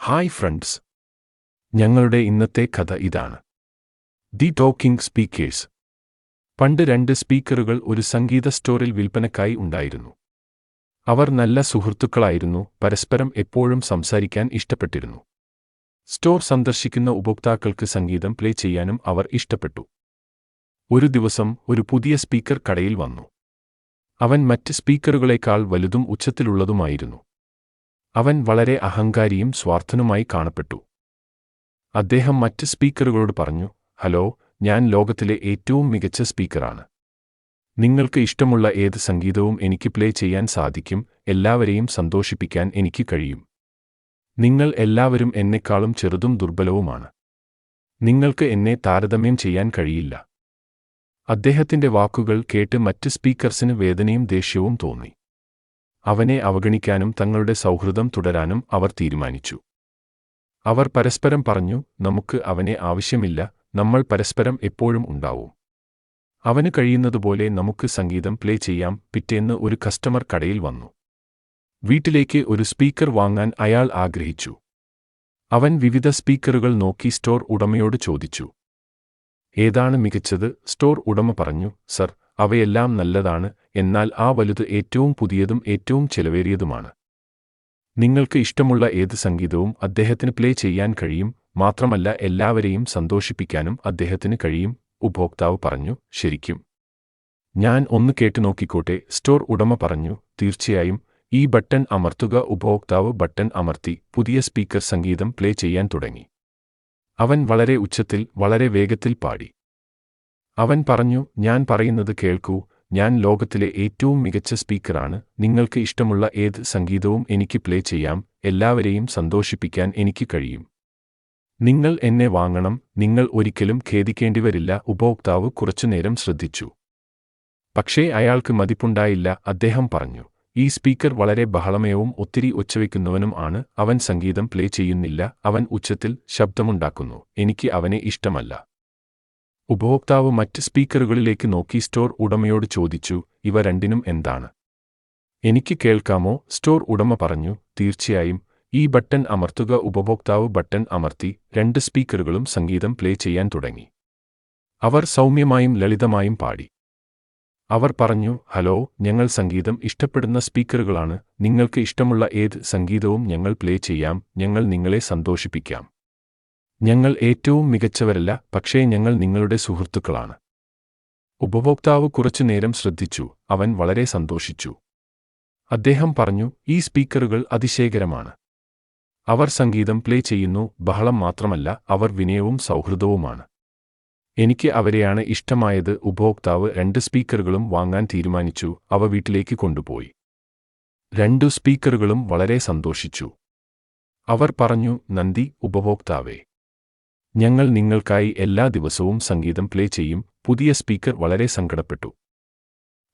Hi friends, ഞങ്ങളുടെ ഇന്നത്തെ കഥ ഇതാണ്. The talking speakers. പണ്ട് 2 സ്പീക്കറുകൾ ഒരു സംഗീത സ്റ്റോറിൽ വിൽപ്പനയ്ക്കായി ഉണ്ടായിരുന്നു. അവർ നല്ല സുഹൃത്തുക്കളായിരുന്നു, പരസ്പരം എപ്പോഴും സംസാരിക്കാൻ ഇഷ്ടപ്പെട്ടിരുന്നു. സ്റ്റോർ സന്ദർശിക്കുന്ന ഉപഭോക്താക്കൾക്ക് സംഗീതം പ്ലേ ചെയ്യാനും അവർ ഇഷ്ടപ്പെട്ടു. ഒരു ദിവസം ഒരു പുതിയ സ്പീക്കർ കടയിൽ വന്നു. അവൻ മറ്റ് സ്പീക്കറുകളേക്കാൾ വലുതും ഉച്ചത്തിലുള്ളതുമായിരുന്നു. അവൻ വളരെ അഹങ്കാരിയും സ്വാർത്ഥനുമായി കാണപ്പെട്ടു. അദ്ദേഹം മറ്റ് സ്പീക്കറുകളോട് പറഞ്ഞു, ഹലോ, ഞാൻ ലോകത്തിലെ ഏറ്റവും മികച്ച സ്പീക്കറാണ്. നിങ്ങൾക്ക് ഇഷ്ടമുള്ള ഏത് സംഗീതവും എനിക്ക് പ്ലേ ചെയ്യാൻ സാധിക്കും. എല്ലാവരെയും സന്തോഷിപ്പിക്കാൻ എനിക്ക് കഴിയും. നിങ്ങൾ എല്ലാവരും എന്നെക്കാളും ചെറുതും ദുർബലവുമാണ്. നിങ്ങൾക്ക് എന്നെ താരതമ്യം ചെയ്യാൻ കഴിയില്ല. അദ്ദേഹത്തിന്റെ വാക്കുകൾ കേട്ട് മറ്റ് സ്പീക്കർസിന് വേദനയും ദേഷ്യവും തോന്നി. അവനെ അവഗണിക്കാനും തങ്ങളുടെ സൗഹൃദം തുടരാനും അവർ തീരുമാനിച്ചു. അവർ പരസ്പരം പറഞ്ഞു, നമുക്ക് അവനെ ആവശ്യമില്ല, നമ്മൾ പരസ്പരം എപ്പോഴും ഉണ്ടാവും. അവന് കഴിയുന്നതുപോലെ നമുക്ക് സംഗീതം പ്ലേ ചെയ്യാം. പിറ്റേന്ന് ഒരു കസ്റ്റമർ കടയിൽ വന്നു. വീട്ടിലേക്ക് ഒരു സ്പീക്കർ വാങ്ങാൻ അയാൾ ആഗ്രഹിച്ചു. അവൻ വിവിധ സ്പീക്കറുകൾ നോക്കി സ്റ്റോർ ഉടമയോട് ചോദിച്ചു, ഏതാണ് മികച്ചത്? സ്റ്റോർ ഉടമ പറഞ്ഞു, സർ, അവയെല്ലാം നല്ലതാണ്, എന്നാൽ ആ വലുത് ഏറ്റവും പുതിയതും ഏറ്റവും ചെലവേറിയതുമാണ്. നിങ്ങൾക്ക് ഇഷ്ടമുള്ള ഏത് സംഗീതവും അദ്ദേഹത്തിന് പ്ലേ ചെയ്യാൻ കഴിയും, മാത്രമല്ല എല്ലാവരെയും സന്തോഷിപ്പിക്കാനും അദ്ദേഹത്തിന് കഴിയും. ഉപഭോക്താവ് പറഞ്ഞു, ശരിക്കും? ഞാൻ ഒന്ന് കേട്ടുനോക്കിക്കോട്ടെ. സ്റ്റോർ ഉടമ പറഞ്ഞു, തീർച്ചയായും. ഈ ബട്ടൺ അമർത്തുക. ഉപഭോക്താവ് ബട്ടൺ അമർത്തി. പുതിയ സ്പീക്കർ സംഗീതം പ്ലേ ചെയ്യാൻ തുടങ്ങി. അവൻ വളരെ ഉച്ചത്തിൽ, വളരെ വേഗത്തിൽ പാടി. അവൻ പറഞ്ഞു, ഞാൻ പറയുന്നത് കേൾക്കൂ, ഞാൻ ലോകത്തിലെ ഏറ്റവും മികച്ച സ്പീക്കറാണ്. നിങ്ങൾക്ക് ഇഷ്ടമുള്ള ഏത് സംഗീതവും എനിക്ക് പ്ലേ ചെയ്യാം. എല്ലാവരെയും സന്തോഷിപ്പിക്കാൻ എനിക്ക് കഴിയും. നിങ്ങൾ എന്നെ വാങ്ങണം. നിങ്ങൾ ഒരിക്കലും ഖേദിക്കേണ്ടിവരില്ല. ഉപഭോക്താവ് കുറച്ചുനേരം ശ്രദ്ധിച്ചു. പക്ഷേ അയാൾക്ക് മതിപ്പുണ്ടായില്ല. അദ്ദേഹം പറഞ്ഞു, ഈ സ്പീക്കർ വളരെ ബഹളമയവും ഒത്തിരി ഒച്ചവയ്ക്കുന്നവനും ആണ്. അവൻ സംഗീതം പ്ലേ ചെയ്യുന്നില്ല. അവൻ ഉച്ചത്തിൽ ശബ്ദമുണ്ടാക്കുന്നു. എനിക്ക് അവനെ ഇഷ്ടമല്ല. ഉപഭോക്താവ് മറ്റ് സ്പീക്കറുകളിലേക്ക് നോക്കി സ്റ്റോർ ഉടമയോട് ചോദിച്ചു, ഇവ രണ്ടിനും എന്താണ്? എനിക്ക് കേൾക്കാമോ? സ്റ്റോർ ഉടമ പറഞ്ഞു, തീർച്ചയായും. ഈ ബട്ടൺ അമർത്തുക. ഉപഭോക്താവ് ബട്ടൺ അമർത്തി. 2 സ്പീക്കറുകളും സംഗീതം പ്ലേ ചെയ്യാൻ തുടങ്ങി. അവർ സൗമ്യമായും ലളിതമായും പാടി. അവർ പറഞ്ഞു, ഹലോ, ഞങ്ങൾ സംഗീതം ഇഷ്ടപ്പെടുന്ന സ്പീക്കറുകളാണ്. നിങ്ങൾക്ക് ഇഷ്ടമുള്ള ഏത് സംഗീതവും ഞങ്ങൾ പ്ലേ ചെയ്യാം. ഞങ്ങൾ നിങ്ങളെ സന്തോഷിപ്പിക്കാം. ഞങ്ങൾ ഏറ്റവും മികച്ചവരല്ല, പക്ഷേ ഞങ്ങൾ നിങ്ങളുടെ സുഹൃത്തുക്കളാണ്. ഉപഭോക്താവ് കുറച്ചുനേരം ശ്രദ്ധിച്ചു. അവൻ വളരെ സന്തോഷിച്ചു. അദ്ദേഹം പറഞ്ഞു, ഈ സ്പീക്കറുകൾ അതിശയകരമാണ്. അവർ സംഗീതം പ്ലേ ചെയ്യുന്നു. ബഹളം മാത്രമല്ല, അവർ വിനയവും സൗഹൃദവുമാണ്. എനിക്ക് അവരെയാണ് ഇഷ്ടമായത്. ഉപഭോക്താവ് 2 സ്പീക്കറുകളും വാങ്ങാൻ തീരുമാനിച്ചു. അവ വീട്ടിലേക്ക് കൊണ്ടുപോയി. 2 സ്പീക്കറുകളും വളരെ സന്തോഷിച്ചു. അവർ പറഞ്ഞു, നന്ദി ഉപഭോക്താവേ. ഞങ്ങൾ നിങ്ങൾക്കായി എല്ലാ ദിവസവും സംഗീതം പ്ലേ ചെയ്യും. പുതിയ സ്പീക്കർ വളരെ സങ്കടപ്പെട്ടു.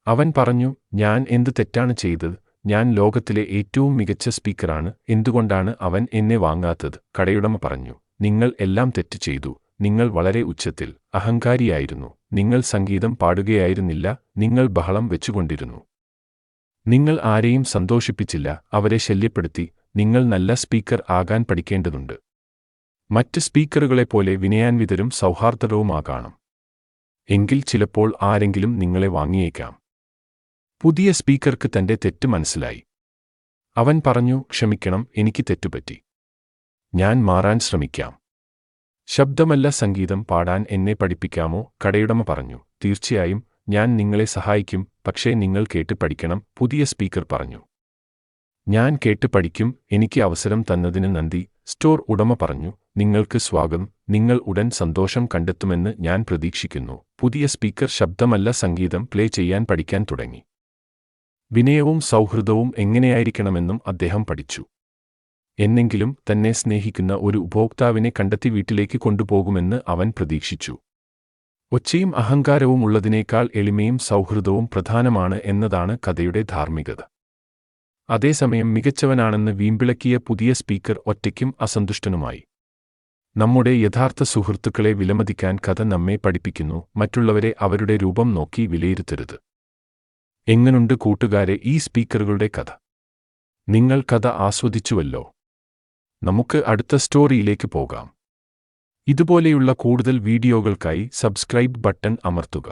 അവൻ പറഞ്ഞു, ഞാൻ എന്ത് തെറ്റാണ് ചെയ്തത്? ഞാൻ ലോകത്തിലെ ഏറ്റവും മികച്ച സ്പീക്കറാണ്. എന്തുകൊണ്ടാണ് അവൻ എന്നെ വാങ്ങാത്തത്? കടയുടമ പറഞ്ഞു, നിങ്ങൾ എല്ലാം തെറ്റ് ചെയ്തു. നിങ്ങൾ വളരെ ഉച്ചത്തിൽ, അഹങ്കാരിയായിരുന്നു. നിങ്ങൾ സംഗീതം പാടുകയായിരുന്നില്ല. നിങ്ങൾ ബഹളം വെച്ചുകൊണ്ടിരുന്നു. നിങ്ങൾ ആരെയും സന്തോഷിപ്പിച്ചില്ല. അവരെ ശല്യപ്പെടുത്തി. നിങ്ങൾ നല്ല സ്പീക്കർ ആകാൻ പഠിക്കേണ്ടതുണ്ട്. മറ്റ് സ്പീക്കറുകളെപ്പോലെ വിനയാന്വിതരും സൗഹാർദ്ദവുമാകണം. എങ്കിൽ ചിലപ്പോൾ ആരെങ്കിലും നിങ്ങളെ വാങ്ങിയേക്കാം. പുതിയ സ്പീക്കർക്ക് തന്റെ തെറ്റ് മനസ്സിലായി. അവൻ പറഞ്ഞു, ക്ഷമിക്കണം, എനിക്ക് തെറ്റുപറ്റി. ഞാൻ മാറാൻ ശ്രമിക്കാം. ശബ്ദമല്ല, സംഗീതം പാടാൻ എന്നെ പഠിപ്പിക്കാമോ? കടയുടമ പറഞ്ഞു, തീർച്ചയായും, ഞാൻ നിങ്ങളെ സഹായിക്കും. പക്ഷേ നിങ്ങൾ കേട്ട് പഠിക്കണം. പുതിയ സ്പീക്കർ പറഞ്ഞു, ഞാൻ കേട്ട് പഠിക്കും. എനിക്ക് അവസരം തന്നതിന് നന്ദി. സ്റ്റോർ ഉടമ പറഞ്ഞു, നിങ്ങൾക്ക് സ്വാഗതം. നിങ്ങൾ ഉടൻ സന്തോഷം കണ്ടെത്തുമെന്ന് ഞാൻ പ്രതീക്ഷിക്കുന്നു. പുതിയ സ്പീക്കർ ശബ്ദമല്ല, സംഗീതം പ്ലേ ചെയ്യാൻ പഠിക്കാൻ തുടങ്ങി. വിനയവും സൗഹൃദവും എങ്ങനെയായിരിക്കണമെന്നും അദ്ദേഹം പഠിച്ചു. എന്നെങ്കിലും തന്നെ സ്നേഹിക്കുന്ന ഒരു ഉപഭോക്താവിനെ കണ്ടെത്തി വീട്ടിലേക്ക് കൊണ്ടുപോകുമെന്ന് അവൻ പ്രതീക്ഷിച്ചു. ഒച്ചയും അഹങ്കാരവും ഉള്ളതിനേക്കാൾ എളിമയും സൗഹൃദവും പ്രധാനമാണ് എന്നതാണ് കഥയുടെ ധാർമ്മികത. അതേസമയം മികച്ചവനാണെന്ന് വീമ്പിളക്കിയ പുതിയ സ്പീക്കർ ഒറ്റയ്ക്കും അസന്തുഷ്ടനുമായി. നമ്മുടെ യഥാർത്ഥ സുഹൃത്തുക്കളെ വിലമതിക്കാൻ കഥ നമ്മെ പഠിപ്പിക്കുന്നു. മറ്റുള്ളവരെ അവരുടെ രൂപം നോക്കി വിലയിരുത്തരുത്. എങ്ങനുണ്ട് കൂട്ടുകാരെ ഈ സ്പീക്കറുകളുടെ കഥ? നിങ്ങൾ കഥ ആസ്വദിച്ചുവല്ലോ. നമുക്ക് അടുത്ത സ്റ്റോറിയിലേക്ക് പോകാം. ഇതുപോലെയുള്ള കൂടുതൽ വീഡിയോകൾക്കായി സബ്സ്ക്രൈബ് ബട്ടൺ അമർത്തുക.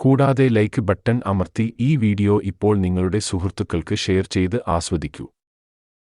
കൂടാതെ ലൈക്ക് ബട്ടൺ അമർത്തി ഈ വീഡിയോ ഇപ്പോൾ നിങ്ങളുടെ സുഹൃത്തുക്കൾക്ക് ഷെയർ ചെയ്ത് ആസ്വദിക്കൂ.